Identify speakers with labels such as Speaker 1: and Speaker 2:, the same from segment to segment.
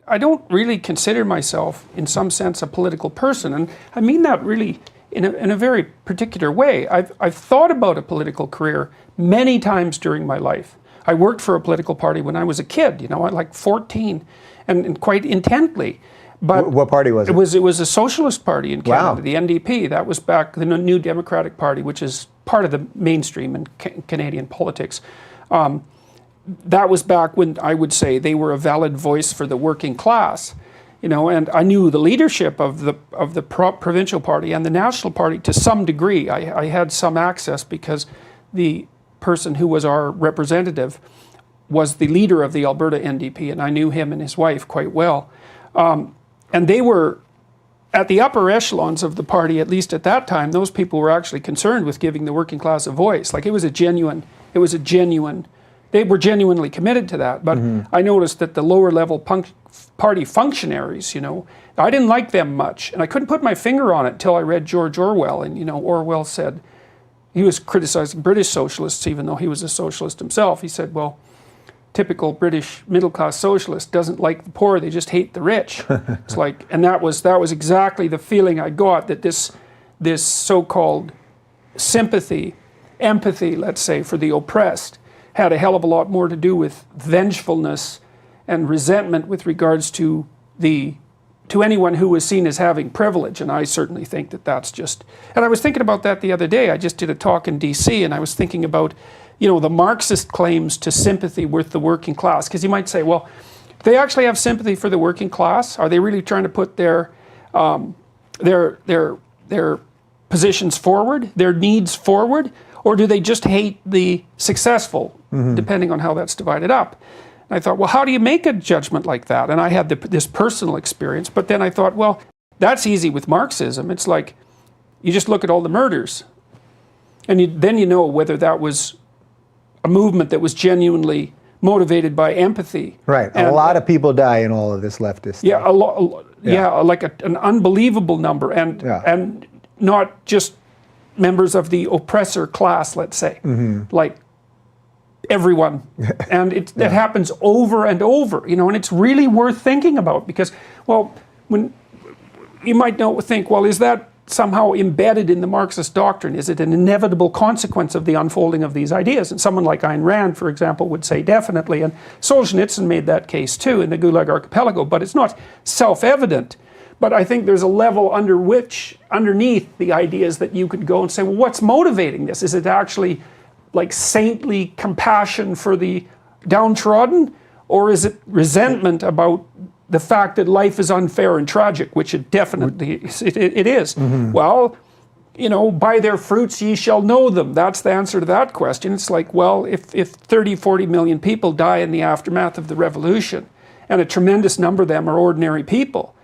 Speaker 1: I don't really consider myself, in some sense, a political person, and I mean that really in a very particular way. I've thought about a political career many times during my life. I worked for a political party when I was a kid, you know, at like 14, and quite intently. But
Speaker 2: what party was it?
Speaker 1: It was a socialist party in Canada,
Speaker 2: Wow.
Speaker 1: the NDP. That was back the New Democratic Party, which is part of the mainstream in Canadian politics. That was back when I would say they were a valid voice for the working class, you know. And I knew the leadership of the provincial party and the national party to some degree. I had some access because the person who was our representative was the leader of the Alberta NDP, and I knew him and his wife quite well. And they were at the upper echelons of the party, at least at that time. Those people were actually concerned with giving the working class a voice. Like it was a genuine, they were genuinely committed to that. But I noticed that the lower level party functionaries, you know, I didn't like them much. And I couldn't put my finger on it until I read George Orwell. And, you know, Orwell said, he was criticizing British socialists, even though he was a socialist himself. He said, well, typical British middle-class socialist doesn't like the poor, they just hate the rich. It's like, and that was exactly the feeling I got, that this so-called sympathy, empathy, let's say, for the oppressed had a hell of a lot more to do with vengefulness and resentment with regards to anyone who was seen as having privilege. And I certainly think that that's just, and I was thinking about that the other day. I just did a talk in DC, and I was thinking about, you know, the Marxist claims to sympathy with the working class. Because you might say, well, do they actually have sympathy for the working class? Are they really trying to put their positions forward, their needs forward? Or do they just hate the successful, depending on how that's divided up? And I thought, well, how do you make a judgment like that? And I had this personal experience, but then I thought, well, that's easy with Marxism. It's like, you just look at all the murders, and then you know whether that was a movement that was genuinely motivated by empathy.
Speaker 2: Right. And a lot of people die in all of this leftist stuff.
Speaker 1: Yeah, like an unbelievable number, and not just members of the oppressor class, let's say, like everyone. And it happens over and over, you know, and it's really worth thinking about, because, well, when you might think, well, is that somehow embedded in the Marxist doctrine? Is it an inevitable consequence of the unfolding of these ideas? And someone like Ayn Rand, for example, would say definitely, and Solzhenitsyn made that case too in the Gulag Archipelago, but it's not self-evident. But I think there's a level underneath the ideas that you could go and say, well, what's motivating this? Is it actually like saintly compassion for the downtrodden? Or is it resentment about the fact that life is unfair and tragic, which it definitely it is? Well, you know, by their fruits ye shall know them. That's the answer to that question. It's like, well, if 30, 40 million people die in the aftermath of the revolution, and a tremendous number of them are ordinary people,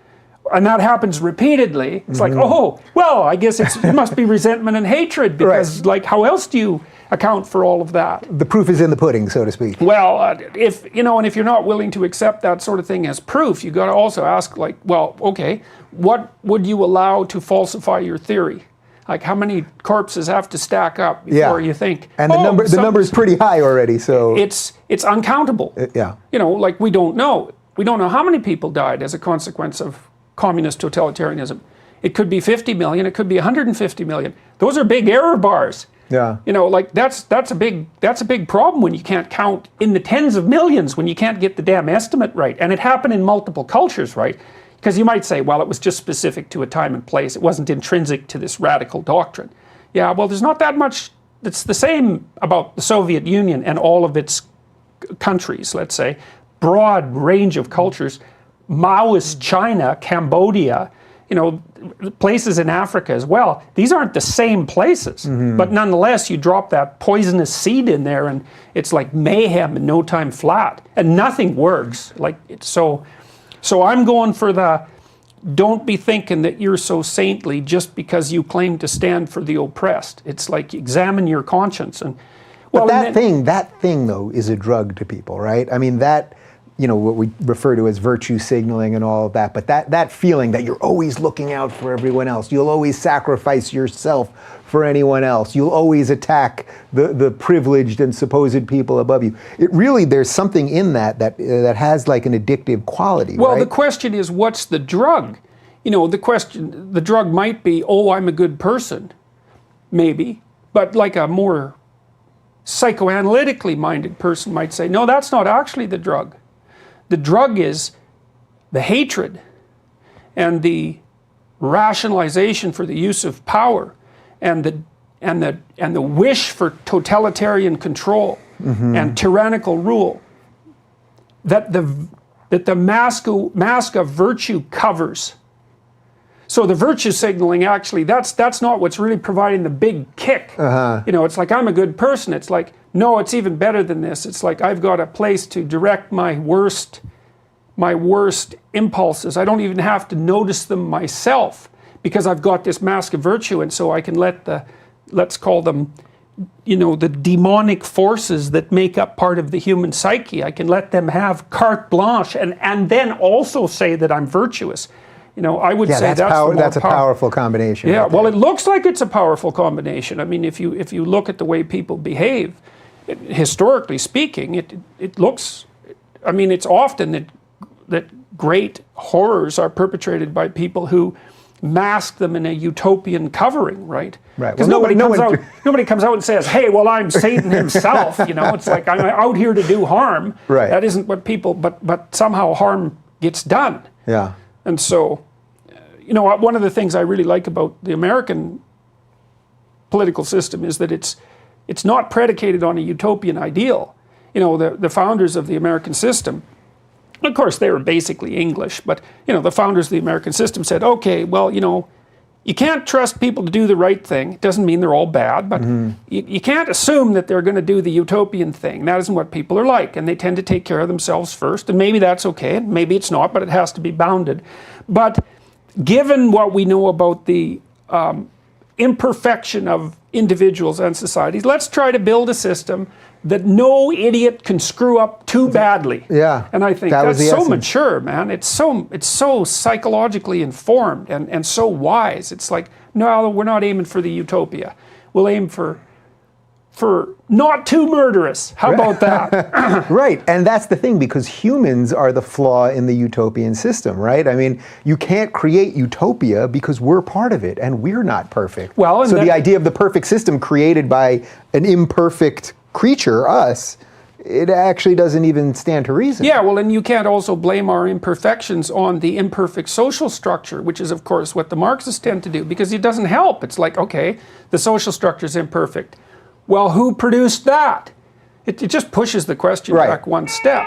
Speaker 1: and that happens repeatedly, it's like, oh, well, I guess it must be resentment and hatred, because like, how else do you account for all of that?
Speaker 2: The proof is in the pudding, so to speak.
Speaker 1: Well, if you're not willing to accept that sort of thing as proof, you got to also ask, like, well, okay, what would you allow to falsify your theory? Like, how many corpses have to stack up before you think?
Speaker 2: And the number is pretty high already, so
Speaker 1: it's uncountable. You know, like, we don't know how many people died as a consequence of communist totalitarianism. It could be 50 million, it could be 150 million. Those are big error bars.
Speaker 2: Yeah.
Speaker 1: You know, like that's a big problem when you can't count in the tens of millions, when you can't get the damn estimate right. And it happened in multiple cultures, right? Because you might say, well, it was just specific to a time and place. It wasn't intrinsic to this radical doctrine. Yeah, well, there's not that much that's the same about the Soviet Union and all of its countries, let's say. Broad range of cultures. Maoist China, Cambodia, you know, places in Africa as well. These aren't the same places, but nonetheless, you drop that poisonous seed in there, and it's like mayhem in no time flat, and nothing works. Like, so I'm going for the, don't be thinking that you're so saintly just because you claim to stand for the oppressed. It's like, examine your conscience. And well,
Speaker 2: but that thing though is a drug to people, right? I mean, that what we refer to as virtue signaling and all of that. But that feeling that you're always looking out for everyone else, you'll always sacrifice yourself for anyone else, you'll always attack the privileged and supposed people above you. It really, there's something in that has like an addictive quality.
Speaker 1: Well,
Speaker 2: right?
Speaker 1: the question is, what's the drug? The drug might be, oh, I'm a good person, maybe, but like a more psychoanalytically minded person might say, no, that's not actually the drug. The drug is the hatred and the rationalization for the use of power and the wish for totalitarian control and tyrannical rule that the mask of virtue covers. So the virtue signaling, actually, that's not what's really providing the big kick. It's like, I'm a good person. It's like, no, it's even better than this. It's like, I've got a place to direct my worst impulses. I don't even have to notice them myself because I've got this mask of virtue, and so I can let's call them, the demonic forces that make up part of the human psyche. I can let them have carte blanche and then also say that I'm virtuous. I would say that's
Speaker 2: a powerful combination.
Speaker 1: Yeah,
Speaker 2: right
Speaker 1: well, it looks like it's a powerful combination. I mean, if you look at the way people behave, historically speaking, it looks. I mean, it's often that great horrors are perpetrated by people who mask them in a utopian covering, right?
Speaker 2: Right.
Speaker 1: Because nobody comes out and says, "Hey, well, I'm Satan himself." It's like, I'm out here to do harm.
Speaker 2: Right.
Speaker 1: That isn't what people. But somehow harm gets done.
Speaker 2: Yeah.
Speaker 1: And so, one of the things I really like about the American political system is that it's not predicated on a utopian ideal. The founders of the American system, of course, they were basically English, but, the founders of the American system said, okay, well, you can't trust people to do the right thing. It doesn't mean they're all bad, but you can't assume that they're going to do the utopian thing. That isn't what people are like, and they tend to take care of themselves first, and maybe that's okay, and maybe it's not, but it has to be bounded. But given what we know about the imperfection of individuals and societies, let's try to build a system that no idiot can screw up too badly.
Speaker 2: Yeah.
Speaker 1: And I think that's so mature, man. It's so psychologically informed and so wise. It's like, no, we're not aiming for the utopia. We'll aim for not too murderous. How about that?
Speaker 2: Right, and that's the thing, because humans are the flaw in the utopian system, right? I mean, you can't create utopia because we're part of it, and we're not perfect.
Speaker 1: Well,
Speaker 2: so the idea of the perfect system created by an imperfect creature, us, it actually doesn't even stand to reason.
Speaker 1: Yeah, well, and you can't also blame our imperfections on the imperfect social structure, which is, of course, what the Marxists tend to do, because it doesn't help. It's like, okay, the social structure is imperfect. Well, who produced that? It just pushes the question back one step.